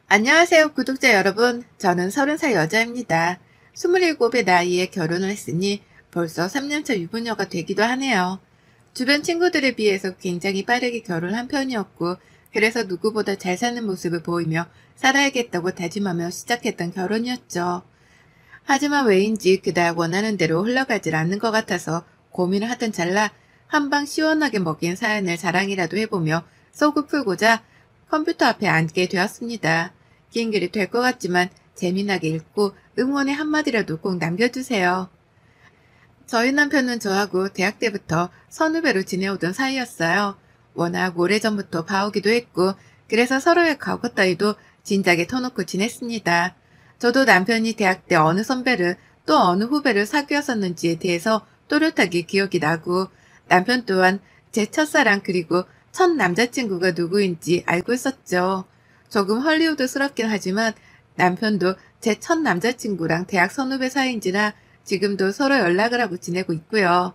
안녕하세요, 구독자 여러분. 저는 30살 여자입니다. 27의 나이에 결혼을 했으니 벌써 3년차 유부녀가 되기도 하네요. 주변 친구들에 비해서 굉장히 빠르게 결혼한 편이었고, 그래서 누구보다 잘 사는 모습을 보이며 살아야겠다고 다짐하며 시작했던 결혼이었죠. 하지만 왜인지 그닥 원하는 대로 흘러가질 않는 것 같아서 고민을 하던 찰나 한방 시원하게 먹인 사연을 자랑이라도 해보며 속을 풀고자 컴퓨터 앞에 앉게 되었습니다. 긴 글이 될 것 같지만 재미나게 읽고 응원의 한마디라도 꼭 남겨주세요. 저희 남편은 저하고 대학 때부터 선후배로 지내오던 사이였어요. 워낙 오래전부터 봐오기도 했고 그래서 서로의 과거 따위도 진작에 터놓고 지냈습니다. 저도 남편이 대학 때 어느 선배를 또 어느 후배를 사귀었었는지에 대해서 또렷하게 기억이 나고 남편 또한 제 첫사랑 그리고 첫 남자친구가 누구인지 알고 있었죠. 조금 헐리우드스럽긴 하지만 남편도 제 첫 남자친구랑 대학 선후배 사이인지라 지금도 서로 연락을 하고 지내고 있고요.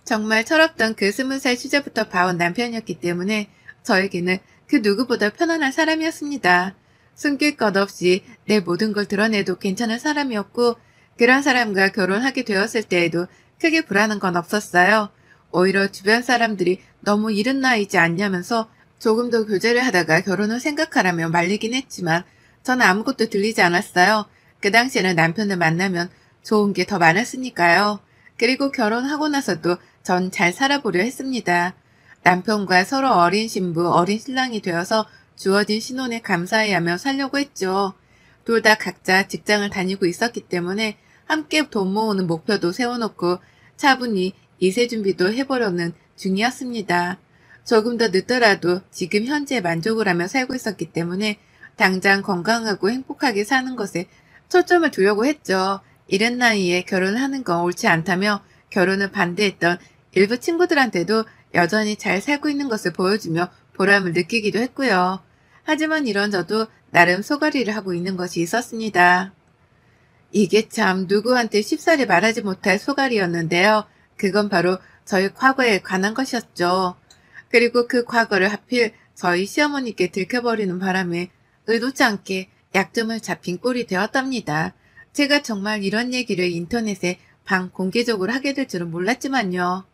정말 철없던 그 20살 시절부터 봐온 남편이었기 때문에 저에게는 그 누구보다 편안한 사람이었습니다. 숨길 것 없이 내 모든 걸 드러내도 괜찮은 사람이었고 그런 사람과 결혼하게 되었을 때에도 크게 불안한 건 없었어요. 오히려 주변 사람들이 너무 이른 나이지 않냐면서 조금 더 교제를 하다가 결혼을 생각하라며 말리긴 했지만 저는 아무것도 들리지 않았어요. 그 당시에는 남편을 만나면 좋은 게 더 많았으니까요. 그리고 결혼하고 나서도 전 잘 살아보려 했습니다. 남편과 서로 어린 신부, 어린 신랑이 되어서 주어진 신혼에 감사해하며 살려고 했죠. 둘 다 각자 직장을 다니고 있었기 때문에 함께 돈 모으는 목표도 세워놓고 차분히 이세 준비도 해보려는 중이었습니다. 조금 더 늦더라도 지금 현재 만족을 하며 살고 있었기 때문에 당장 건강하고 행복하게 사는 것에 초점을 두려고 했죠. 이른 나이에 결혼하는 건 옳지 않다며 결혼을 반대했던 일부 친구들한테도 여전히 잘 살고 있는 것을 보여주며 보람을 느끼기도 했고요. 하지만 이런 저도 나름 소가리를 하고 있는 것이 있었습니다. 이게 참 누구한테 쉽사리 말하지 못할 소가리였는데요. 그건 바로 저희 과거에 관한 것이었죠. 그리고 그 과거를 하필 저희 시어머니께 들켜버리는 바람에 의도치 않게 약점을 잡힌 꼴이 되었답니다. 제가 정말 이런 얘기를 인터넷에 반공개적으로 하게 될 줄은 몰랐지만요.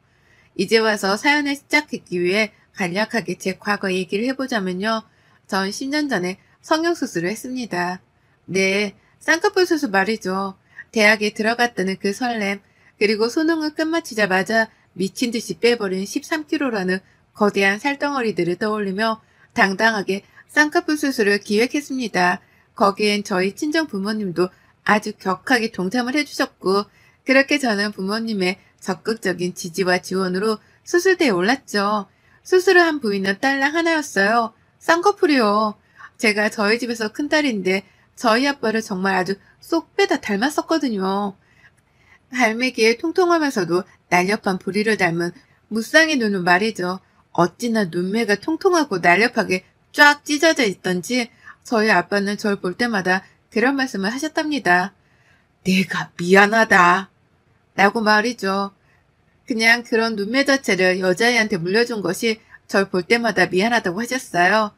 이제 와서 사연을 시작하기 위해 간략하게 제 과거 얘기를 해보자면요. 전 10년 전에 성형수술을 했습니다. 네, 쌍꺼풀 수술 말이죠. 대학에 들어갔다는 그 설렘, 그리고 수능을 끝마치자마자 미친 듯이 빼버린 13kg라는 거대한 살덩어리들을 떠올리며 당당하게 쌍꺼풀 수술을 기획했습니다. 거기엔 저희 친정 부모님도 아주 격하게 동참을 해주셨고 그렇게 저는 부모님의 적극적인 지지와 지원으로 수술대에 올랐죠. 수술을 한 부위는 딸랑 하나였어요. 쌍꺼풀이요. 제가 저희 집에서 큰딸인데 저희 아빠를 정말 아주 쏙 빼다 닮았었거든요. 갈매기의 통통하면서도 날렵한 부리를 닮은 무쌍의 눈은 말이죠. 어찌나 눈매가 통통하고 날렵하게 쫙 찢어져 있던지 저희 아빠는 절 볼 때마다 그런 말씀을 하셨답니다. 내가 미안하다. 라고 말이죠. 그냥 그런 눈매 자체를 여자애한테 물려준 것이 절 볼 때마다 미안하다고 하셨어요.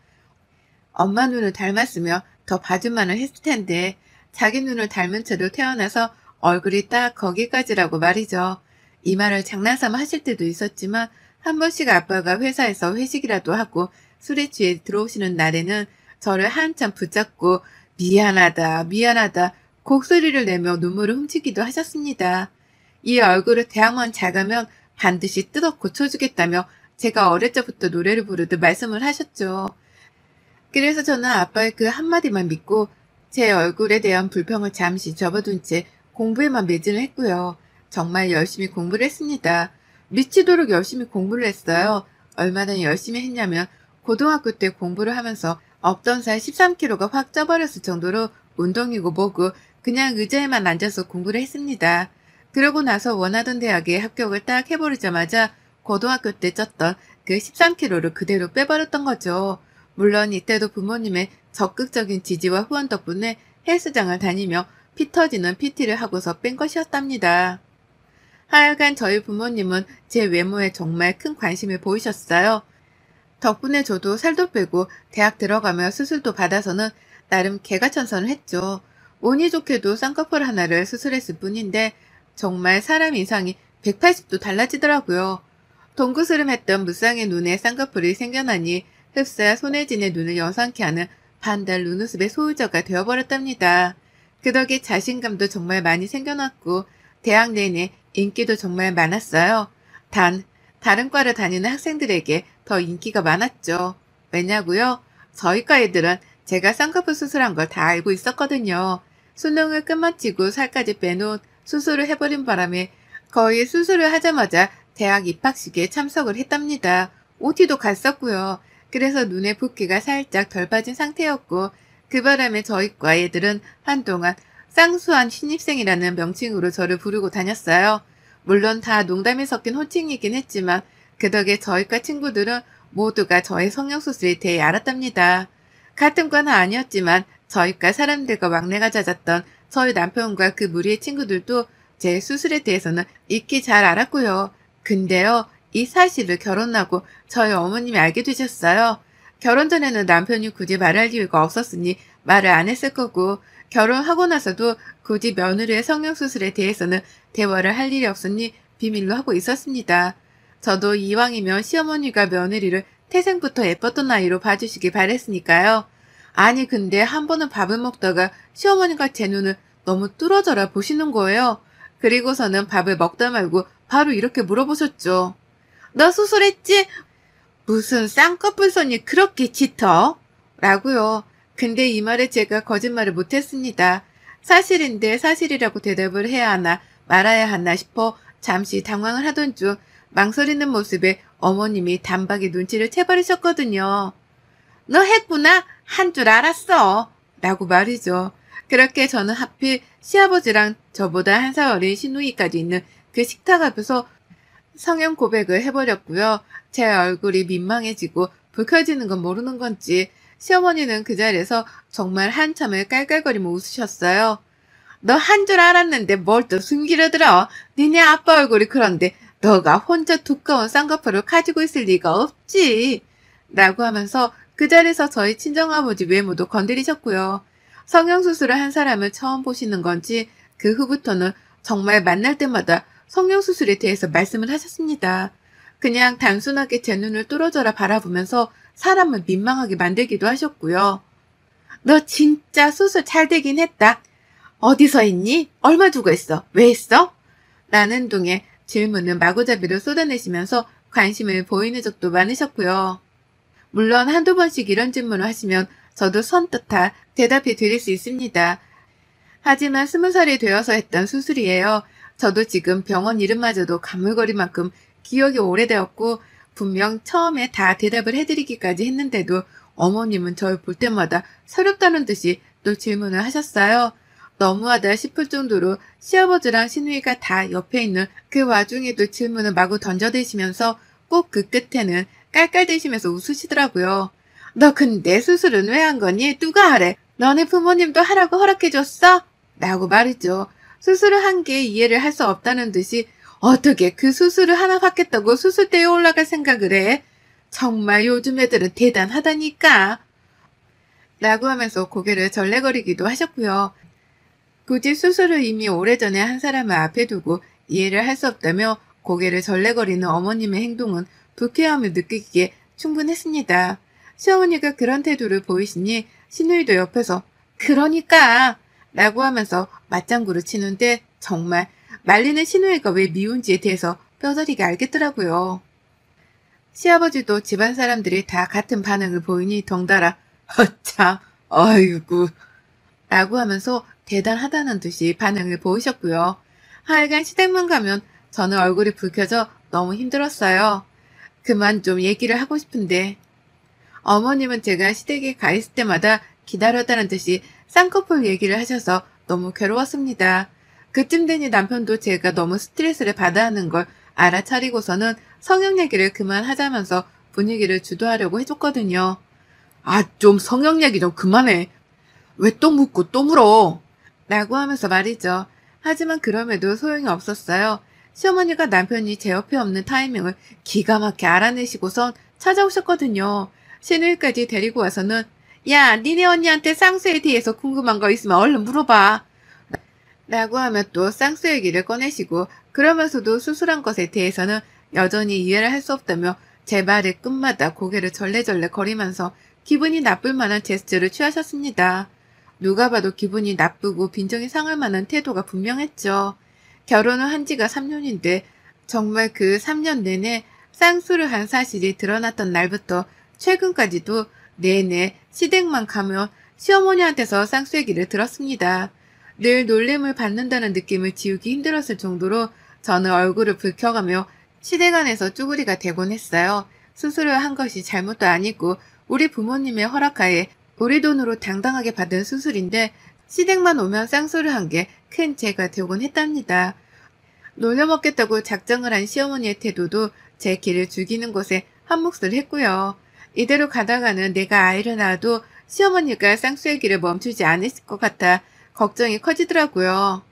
엄마 눈을 닮았으며 더 봐줄만은 했을 텐데 자기 눈을 닮은 채로 태어나서 얼굴이 딱 거기까지라고 말이죠. 이 말을 장난삼아 하실 때도 있었지만 한 번씩 아빠가 회사에서 회식이라도 하고 술에 취해 들어오시는 날에는 저를 한참 붙잡고 미안하다 미안하다 곡소리를 내며 눈물을 훔치기도 하셨습니다. 이 얼굴을 대학만 잘 가면 반드시 뜯어 고쳐주겠다며 제가 어릴 적부터 노래를 부르듯 말씀을 하셨죠. 그래서 저는 아빠의 그 한마디만 믿고 제 얼굴에 대한 불평을 잠시 접어둔 채 공부에만 매진을 했고요. 정말 열심히 공부를 했습니다. 미치도록 열심히 공부를 했어요. 얼마나 열심히 했냐면 고등학교 때 공부를 하면서 없던 살 13kg가 확 쪄버렸을 정도로 운동이고 뭐고 그냥 의자에만 앉아서 공부를 했습니다. 그러고 나서 원하던 대학에 합격을 딱 해버리자마자 고등학교 때 쪘던 그 13kg를 그대로 빼버렸던 거죠. 물론 이때도 부모님의 적극적인 지지와 후원 덕분에 헬스장을 다니며 피 터지는 PT를 하고서 뺀 것이었답니다. 하여간 저희 부모님은 제 외모에 정말 큰 관심을 보이셨어요. 덕분에 저도 살도 빼고 대학 들어가며 수술도 받아서는 나름 개가천선을 했죠. 운이 좋게도 쌍꺼풀 하나를 수술했을 뿐인데 정말 사람 인상이 180도 달라지더라고요. 동그스름했던 무쌍의 눈에 쌍꺼풀이 생겨나니 흡사 손혜진의 눈을 여상케 하는 반달 눈웃음의 소유자가 되어버렸답니다. 그 덕에 자신감도 정말 많이 생겨났고 대학 내내 인기도 정말 많았어요. 단 다른 과를 다니는 학생들에게 더 인기가 많았죠. 왜냐고요? 저희 과 애들은 제가 쌍꺼풀 수술한 걸 다 알고 있었거든요. 수능을 끝마치고 살까지 빼놓은 수술을 해버린 바람에 거의 수술을 하자마자 대학 입학식에 참석을 했답니다. OT도 갔었고요. 그래서 눈에 붓기가 살짝 덜 빠진 상태였고 그 바람에 저희 과 애들은 한동안 쌍수한 신입생이라는 명칭으로 저를 부르고 다녔어요. 물론 다 농담이 섞인 호칭이긴 했지만 그 덕에 저희 과 친구들은 모두가 저의 성형수술에 대해 알았답니다. 같은 과는 아니었지만 저희 과 사람들과 막내가 잦았던 저희 남편과 그 무리의 친구들도 제 수술에 대해서는 익히 잘 알았고요. 근데요, 이 사실을 결혼하고 저희 어머님이 알게 되셨어요. 결혼 전에는 남편이 굳이 말할 이유가 없었으니 말을 안 했을 거고 결혼하고 나서도 굳이 며느리의 성형수술에 대해서는 대화를 할 일이 없으니 비밀로 하고 있었습니다. 저도 이왕이면 시어머니가 며느리를 태생부터 예뻤던 아이로 봐주시길 바랬으니까요. 아니 근데 한 번은 밥을 먹다가 시어머니가 제 눈을 너무 뚫어져라 보시는 거예요. 그리고서는 밥을 먹다 말고 바로 이렇게 물어보셨죠. 너 수술했지? 무슨 쌍꺼풀 선이 그렇게 짙어? 라고요. 근데 이 말에 제가 거짓말을 못했습니다. 사실인데 사실이라고 대답을 해야 하나 말아야 하나 싶어 잠시 당황을 하던 중 망설이는 모습에 어머님이 단박에 눈치를 채버리셨거든요. 너 했구나? 한 줄 알았어. 라고 말이죠. 그렇게 저는 하필 시아버지랑 저보다 한 살 어린 시누이까지 있는 그 식탁 앞에서 성형 고백을 해버렸고요. 제 얼굴이 민망해지고 불 켜지는 건 모르는 건지 시어머니는 그 자리에서 정말 한참을 깔깔거리며 웃으셨어요. 너 한 줄 알았는데 뭘 또 숨기려 들어. 니네 아빠 얼굴이 그런데 너가 혼자 두꺼운 쌍꺼풀을 가지고 있을 리가 없지. 라고 하면서 그 자리에서 저희 친정아버지 외모도 건드리셨고요. 성형수술을 한 사람을 처음 보시는 건지 그 후부터는 정말 만날 때마다 성형수술에 대해서 말씀을 하셨습니다. 그냥 단순하게 제 눈을 뚫어져라 바라보면서 사람을 민망하게 만들기도 하셨고요. 너 진짜 수술 잘 되긴 했다. 어디서 했니? 얼마 주고 했어? 왜 했어? 라는 동에 질문을 마구잡이로 쏟아내시면서 관심을 보이는 적도 많으셨고요. 물론 한두 번씩 이런 질문을 하시면 저도 선뜻 대답해 드릴 수 있습니다. 하지만 20살이 되어서 했던 수술이에요. 저도 지금 병원 이름마저도 가물거릴 만큼 기억이 오래되었고 분명 처음에 다 대답을 해드리기까지 했는데도 어머님은 저를 볼 때마다 서럽다는 듯이 또 질문을 하셨어요. 너무하다 싶을 정도로 시아버지랑 시누이가 다 옆에 있는 그 와중에도 질문을 마구 던져대시면서 꼭 그 끝에는 깔깔대시면서 웃으시더라고요. 너 근데 수술은 왜 한 거니? 누가 하래? 너네 부모님도 하라고 허락해줬어? 라고 말이죠. 수술을 한 게 이해를 할 수 없다는 듯이 어떻게 그 수술을 하나 받겠다고 수술대에 올라갈 생각을 해? 정말 요즘 애들은 대단하다니까. 라고 하면서 고개를 절레거리기도 하셨고요. 굳이 수술을 이미 오래전에 한 사람을 앞에 두고 이해를 할 수 없다며 고개를 절레거리는 어머님의 행동은 불쾌함을 느끼기에 충분했습니다. 시어머니가 그런 태도를 보이시니 시누이도 옆에서 그러니까 라고 하면서 맞장구를 치는데 정말 말리는 시누이가 왜 미운지에 대해서 뼈저리게 알겠더라고요. 시아버지도 집안 사람들이 다 같은 반응을 보이니 덩달아 참 아이고 라고 하면서 대단하다는 듯이 반응을 보이셨고요. 하여간 시댁만 가면 저는 얼굴이 붉혀져 너무 힘들었어요. 그만 좀 얘기를 하고 싶은데 어머님은 제가 시댁에 가 있을 때마다 기다렸다는 듯이 쌍꺼풀 얘기를 하셔서 너무 괴로웠습니다. 그쯤 되니 남편도 제가 너무 스트레스를 받아 하는 걸 알아차리고서는 성형 얘기를 그만하자면서 분위기를 주도하려고 해줬거든요. 아, 좀 성형 얘기 좀 그만해. 왜 또 묻고 또 물어? 라고 하면서 말이죠. 하지만 그럼에도 소용이 없었어요. 시어머니가 남편이 제 옆에 없는 타이밍을 기가 막히게 알아내시고선 찾아오셨거든요. 시누이까지 데리고 와서는 야, 니네 언니한테 쌍수에 대해서 궁금한 거 있으면 얼른 물어봐. 라고 하며 또 쌍수 얘기를 꺼내시고 그러면서도 수술한 것에 대해서는 여전히 이해를 할 수 없다며 제 말의 끝마다 고개를 절레절레 거리면서 기분이 나쁠 만한 제스처를 취하셨습니다. 누가 봐도 기분이 나쁘고 빈정이 상할 만한 태도가 분명했죠. 결혼을 한 지가 3년인데 정말 그 3년 내내 쌍수를 한 사실이 드러났던 날부터 최근까지도 내내 시댁만 가면 시어머니한테서 쌍수 얘기를 들었습니다. 늘 놀림을 받는다는 느낌을 지우기 힘들었을 정도로 저는 얼굴을 붉혀가며 시댁 안에서 쭈구리가 되곤 했어요. 수술을 한 것이 잘못도 아니고 우리 부모님의 허락하에 우리 돈으로 당당하게 받은 수술인데 시댁만 오면 쌍수를 한 게 큰 죄가 되곤 했답니다. 놀려먹겠다고 작정을 한 시어머니의 태도도 제 길을 죽이는 것에 한몫을 했고요. 이대로 가다가는 내가 아이를 낳아도 시어머니가 쌍수 얘기를 멈추지 않으실 것 같아 걱정이 커지더라고요.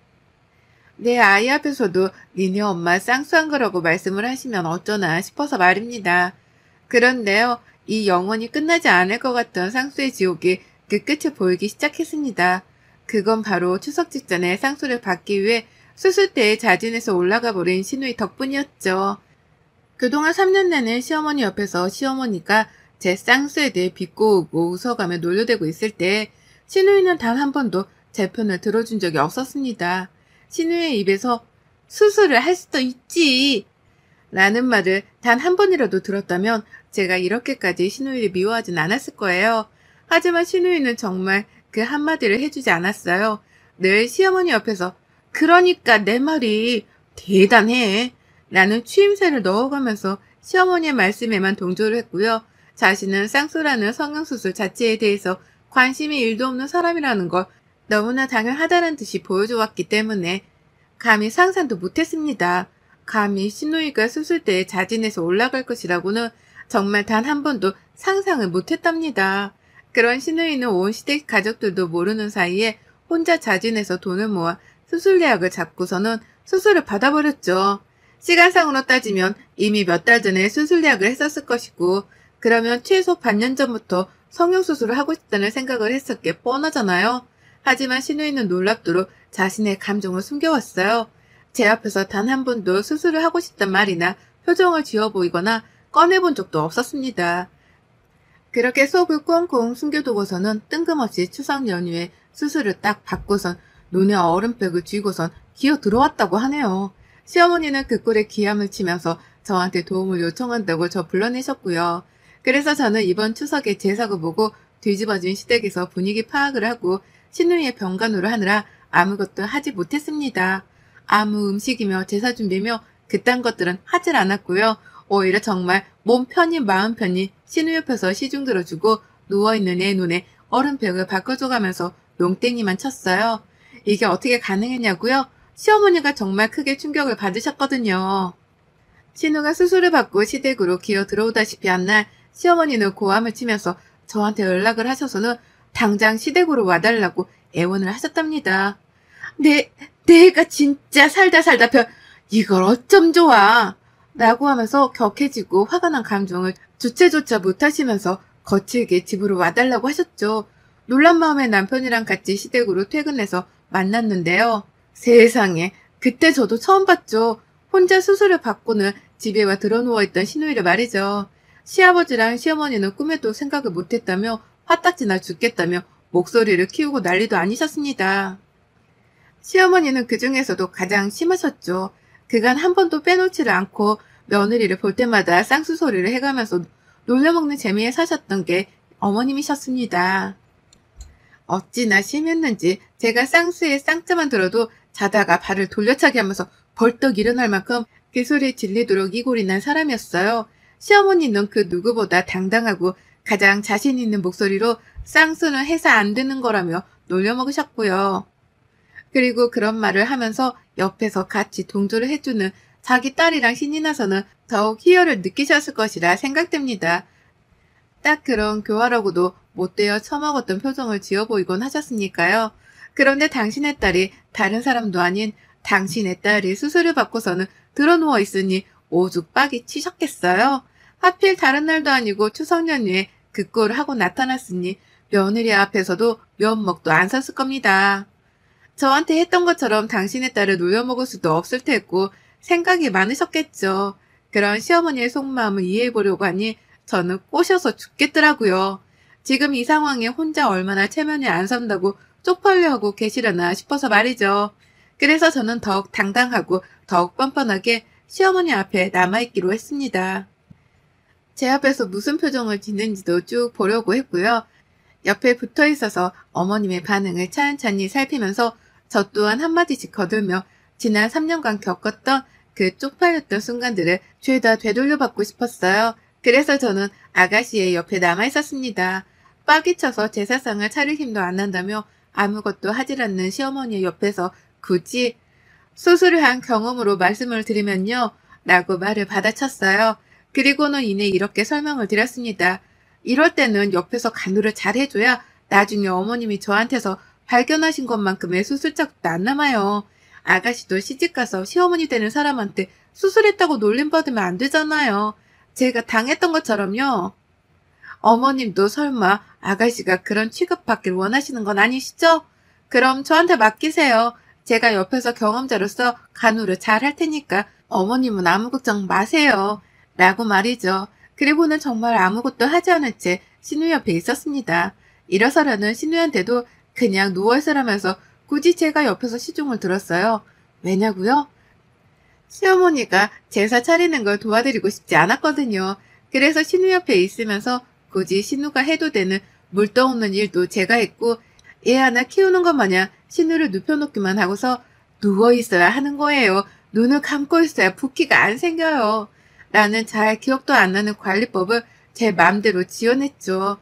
내 아이 앞에서도 니네 엄마 쌍수한 거라고 말씀을 하시면 어쩌나 싶어서 말입니다. 그런데요, 이 영원히 끝나지 않을 것 같던 쌍수의 지옥이 그 끝을 보이기 시작했습니다. 그건 바로 추석 직전에 쌍수를 받기 위해 수술대에 자진해서 올라가 버린 신우이 덕분이었죠. 그동안 3년 내내 시어머니 옆에서 시어머니가 제 쌍수에 대해 비꼬고 웃어가며 놀려대고 있을 때 신우이는 단 한 번도 제 편을 들어준 적이 없었습니다. 신우이의 입에서 수술을 할 수도 있지 라는 말을 단 한 번이라도 들었다면 제가 이렇게까지 신우이를 미워하진 않았을 거예요. 하지만 신우이는 정말 그 한마디를 해주지 않았어요. 늘 시어머니 옆에서 그러니까 내 말이 대단해 라는 추임새를 넣어가면서 시어머니의 말씀에만 동조를 했고요. 자신은 쌍수라는 성형수술 자체에 대해서 관심이 1도 없는 사람이라는 걸 너무나 당연하다는 듯이 보여주었기 때문에 감히 상상도 못했습니다. 감히 신우이가 수술대에 자진해서 올라갈 것이라고는 정말 단 한 번도 상상을 못했답니다. 그런 신우이는 온 시댁 가족들도 모르는 사이에 혼자 자진해서 돈을 모아 수술 예약을 잡고서는 수술을 받아버렸죠. 시간상으로 따지면 이미 몇 달 전에 수술 예약을 했었을 것이고 그러면 최소 반년 전부터 성형수술을 하고 싶다는 생각을 했었기에 뻔하잖아요. 하지만 신우이는 놀랍도록 자신의 감정을 숨겨왔어요. 제 앞에서 단 한 번도 수술을 하고 싶단 말이나 표정을 지어 보이거나 꺼내본 적도 없었습니다. 그렇게 속을 꽁꽁 숨겨두고서는 뜬금없이 추석 연휴에 수술을 딱 받고선 눈에 얼음백을 쥐고선 기어 들어왔다고 하네요. 시어머니는 그 꼴에 기함을 치면서 저한테 도움을 요청한다고 저 불러내셨고요. 그래서 저는 이번 추석에 제사고 보고 뒤집어진 시댁에서 분위기 파악을 하고 신우이의 병간호를 하느라 아무것도 하지 못했습니다. 아무 음식이며 제사 준비며 그딴 것들은 하질 않았고요. 오히려 정말 몸 편히 마음 편히 신우 옆에서 시중 들어주고 누워있는 애 눈에 얼음벽을 바꿔줘가면서 농땡이만 쳤어요. 이게 어떻게 가능했냐고요? 시어머니가 정말 크게 충격을 받으셨거든요. 신우가 수술을 받고 시댁으로 기어 들어오다시피 한 날 시어머니는 고함을 치면서 저한테 연락을 하셔서는 당장 시댁으로 와달라고 애원을 하셨답니다. 내가 진짜 살다 이걸 어쩜 좋아 라고 하면서 격해지고 화가 난 감정을 주체조차 못하시면서 거칠게 집으로 와달라고 하셨죠. 놀란 마음에 남편이랑 같이 시댁으로 퇴근해서 만났는데요. 세상에, 그때 저도 처음 봤죠. 혼자 수술을 받고는 집에 와 드러누워있던 신우이를 말이죠. 시아버지랑 시어머니는 꿈에도 생각을 못했다며 화딱지나 죽겠다며 목소리를 키우고 난리도 아니셨습니다. 시어머니는 그 중에서도 가장 심하셨죠. 그간 한 번도 빼놓지를 않고 며느리를 볼 때마다 쌍수 소리를 해가면서 놀려먹는 재미에 사셨던 게 어머님이셨습니다. 어찌나 심했는지 제가 쌍수의 쌍자만 들어도 자다가 발을 돌려차게 하면서 벌떡 일어날 만큼 그 소리에 질리도록 이골이 난 사람이었어요. 시어머니는 그 누구보다 당당하고 가장 자신 있는 목소리로 쌍수는 해서 안 되는 거라며 놀려먹으셨고요. 그리고 그런 말을 하면서 옆에서 같이 동조를 해주는 자기 딸이랑 신이 나서는 더욱 희열을 느끼셨을 것이라 생각됩니다. 딱 그런 교활하고도 못되어 처먹었던 표정을 지어 보이곤 하셨으니까요. 그런데 당신의 딸이 다른 사람도 아닌 당신의 딸이 수술을 받고서는 드러누워 있으니 오죽 빡이 치셨겠어요. 하필 다른 날도 아니고 추석 연휴에 그 꼴을 하고 나타났으니 며느리 앞에서도 면목도 안 샀을 겁니다. 저한테 했던 것처럼 당신의 딸을 놀려먹을 수도 없을 테고 생각이 많으셨겠죠. 그런 시어머니의 속마음을 이해해보려고 하니 저는 꼬셔서 죽겠더라고요. 지금 이 상황에 혼자 얼마나 체면이 안 선다고 쪽팔려 하고 계시려나 싶어서 말이죠. 그래서 저는 더욱 당당하고 더욱 뻔뻔하게 시어머니 앞에 남아있기로 했습니다. 제 앞에서 무슨 표정을 짓는지도 쭉 보려고 했고요. 옆에 붙어 있어서 어머님의 반응을 찬찬히 살피면서 저 또한 한마디씩 거들며 지난 3년간 겪었던 그 쪽팔렸던 순간들을 죄다 되돌려받고 싶었어요. 그래서 저는 아가씨의 옆에 남아있었습니다. 빡이 쳐서 제사상을 차릴 힘도 안 난다며 아무것도 하질 않는 시어머니의 옆에서 굳이 수술을 한 경험으로 말씀을 드리면요. 라고 말을 받아쳤어요. 그리고는 이내 이렇게 설명을 드렸습니다. 이럴 때는 옆에서 간호를 잘 해줘야 나중에 어머님이 저한테서 발견하신 것만큼의 수술자국도 안 남아요. 아가씨도 시집가서 시어머니 되는 사람한테 수술했다고 놀림받으면 안 되잖아요. 제가 당했던 것처럼요. 어머님도 설마 아가씨가 그런 취급받길 원하시는 건 아니시죠? 그럼 저한테 맡기세요. 제가 옆에서 경험자로서 간호를 잘 할 테니까 어머님은 아무 걱정 마세요. 라고 말이죠. 그리고는 정말 아무것도 하지 않은 채 신우 옆에 있었습니다. 일어서려는 신우한테도 그냥 누워있으라면서 굳이 제가 옆에서 시중을 들었어요. 왜냐고요? 시어머니가 제사 차리는 걸 도와드리고 싶지 않았거든요. 그래서 신우 옆에 있으면서 굳이 신우가 해도 되는 물 떠오는 일도 제가 했고 애 하나 키우는 것 마냥 신우를 눕혀놓기만 하고서 누워있어야 하는 거예요. 눈을 감고 있어야 붓기가 안 생겨요. 라는 잘 기억도 안 나는 관리법을 제 맘대로 지어냈죠.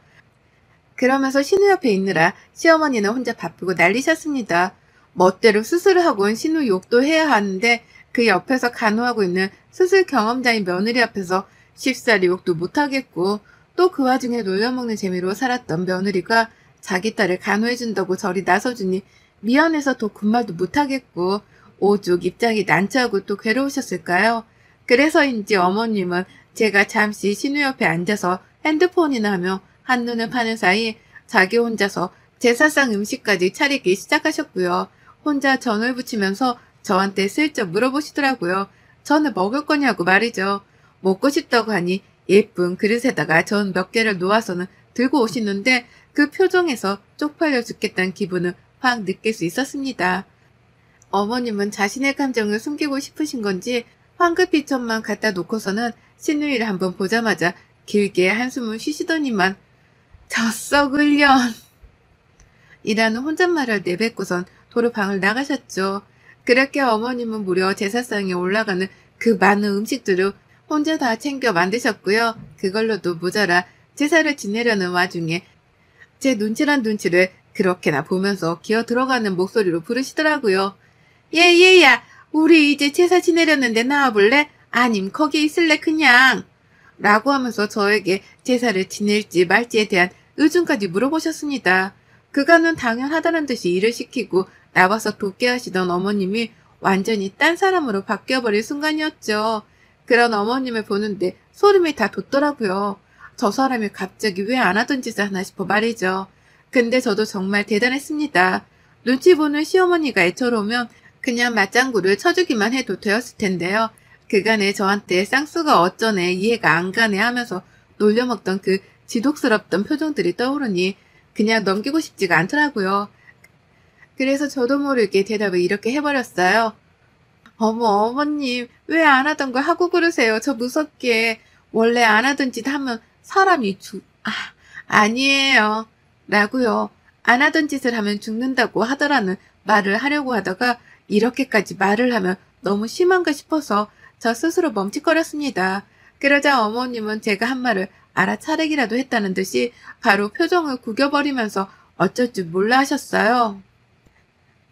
그러면서 신우 옆에 있느라 시어머니는 혼자 바쁘고 난리셨습니다. 멋대로 수술을 하고 온 신우 욕도 해야 하는데 그 옆에서 간호하고 있는 수술 경험자인 며느리 앞에서 쉽사리 욕도 못하겠고 또 그 와중에 놀려먹는 재미로 살았던 며느리가 자기 딸을 간호해준다고 저리 나서주니 미안해서 더 군말도 못하겠고 오죽 입장이 난처하고 또 괴로우셨을까요? 그래서인지 어머님은 제가 잠시 신우 옆에 앉아서 핸드폰이나 하며 한눈을 파는 사이 자기 혼자서 제사상 음식까지 차리기 시작하셨고요. 혼자 전을 부치면서 저한테 슬쩍 물어보시더라고요. 전을 먹을 거냐고 말이죠. 먹고 싶다고 하니 예쁜 그릇에다가 전 몇 개를 놓아서는 들고 오시는데 그 표정에서 쪽팔려 죽겠다는 기분을 확 느낄 수 있었습니다. 어머님은 자신의 감정을 숨기고 싶으신 건지 황급히천만 갖다 놓고서는 신우이를 한번 보자마자 길게 한숨을 쉬시더니만 저 썩을 년 이라는 혼잣말을 내뱉고선 도로 방을 나가셨죠. 그렇게 어머님은 무려 제사상에 올라가는 그 많은 음식들을 혼자 다 챙겨 만드셨고요. 그걸로도 모자라 제사를 지내려는 와중에 제 눈치란 눈치를 그렇게나 보면서 기어 들어가는 목소리로 부르시더라고요. 얘야, 우리 이제 제사 지내려는데 나와볼래? 아님 거기 있을래 그냥? 라고 하면서 저에게 제사를 지낼지 말지에 대한 의중까지 물어보셨습니다. 그간은 당연하다는 듯이 일을 시키고 나와서 돕게 하시던 어머님이 완전히 딴 사람으로 바뀌어버릴 순간이었죠. 그런 어머님을 보는데 소름이 다 돋더라고요. 저 사람이 갑자기 왜 안 하던 짓을 하나 싶어 말이죠. 근데 저도 정말 대단했습니다. 눈치 보는 시어머니가 애처로우면 그냥 맞장구를 쳐주기만 해도 되었을 텐데요. 그간에 저한테 쌍수가 어쩌네 이해가 안 가네 하면서 놀려먹던 그 지독스럽던 표정들이 떠오르니 그냥 넘기고 싶지가 않더라고요. 그래서 저도 모르게 대답을 이렇게 해버렸어요. 어머 어머님 왜 안 하던 걸 하고 그러세요. 저 무섭게. 원래 안 하던 짓 하면 사람이 아니에요. 라고요. 안 하던 짓을 하면 죽는다고 하더라는 말을 하려고 하다가 이렇게까지 말을 하면 너무 심한가 싶어서 저 스스로 멈칫거렸습니다. 그러자 어머님은 제가 한 말을 알아차리기라도 했다는 듯이 바로 표정을 구겨버리면서 어쩔 줄 몰라 하셨어요.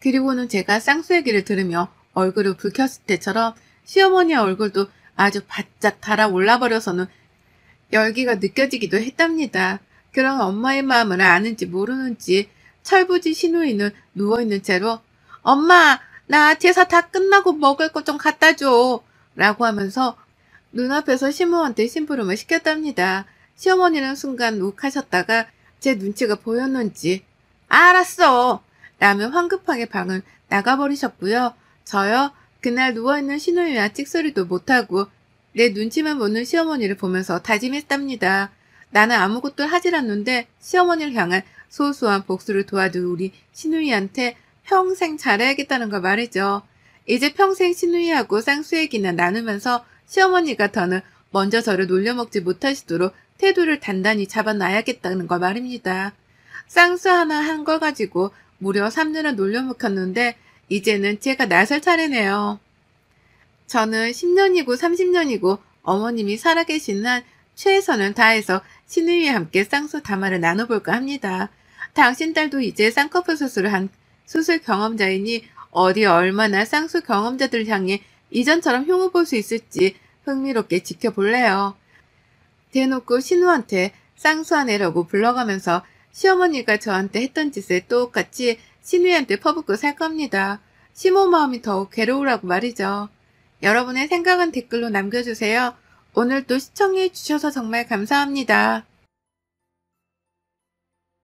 그리고는 제가 쌍수 얘기를 들으며 얼굴을 붉혔을 때처럼 시어머니의 얼굴도 아주 바짝 달아올라 버려서는 열기가 느껴지기도 했답니다. 그런 엄마의 마음을 아는지 모르는지 철부지 시누이는 누워있는 채로 엄마 나 제사 다 끝나고 먹을 것 좀 갖다 줘 라고 하면서 눈앞에서 시모한테 심부름을 시켰답니다. 시어머니는 순간 욱하셨다가 제 눈치가 보였는지 알았어! 라며 황급하게 방을 나가버리셨고요. 저요? 그날 누워있는 신우이와 찍소리도 못하고 내 눈치만 보는 시어머니를 보면서 다짐했답니다. 나는 아무것도 하질 않는데 시어머니를 향한 소소한 복수를 도와줄 우리 신우이한테 평생 잘해야겠다는 거 말이죠. 이제 평생 신우이하고 쌍수얘기나 나누면서 시어머니가 더는 먼저 저를 놀려먹지 못하시도록 태도를 단단히 잡아놔야겠다는 거 말입니다. 쌍수 하나 한 걸 가지고 무려 3년을 놀려먹혔는데 이제는 제가 나설 차례네요. 저는 10년이고 30년이고 어머님이 살아계신 한 최선을 다해서 신우이와 함께 쌍수 담화를 나눠볼까 합니다. 당신 딸도 이제 쌍꺼풀 수술을 한 수술 경험자이니 어디 얼마나 쌍수 경험자들 향해 이전처럼 흉을 볼 수 있을지 흥미롭게 지켜볼래요. 대놓고 신우한테 쌍수하내라고 불러가면서 시어머니가 저한테 했던 짓을 똑같이 신우한테 퍼붓고 살 겁니다. 시모 마음이 더욱 괴로우라고 말이죠. 여러분의 생각은 댓글로 남겨주세요. 오늘도 시청해주셔서 정말 감사합니다.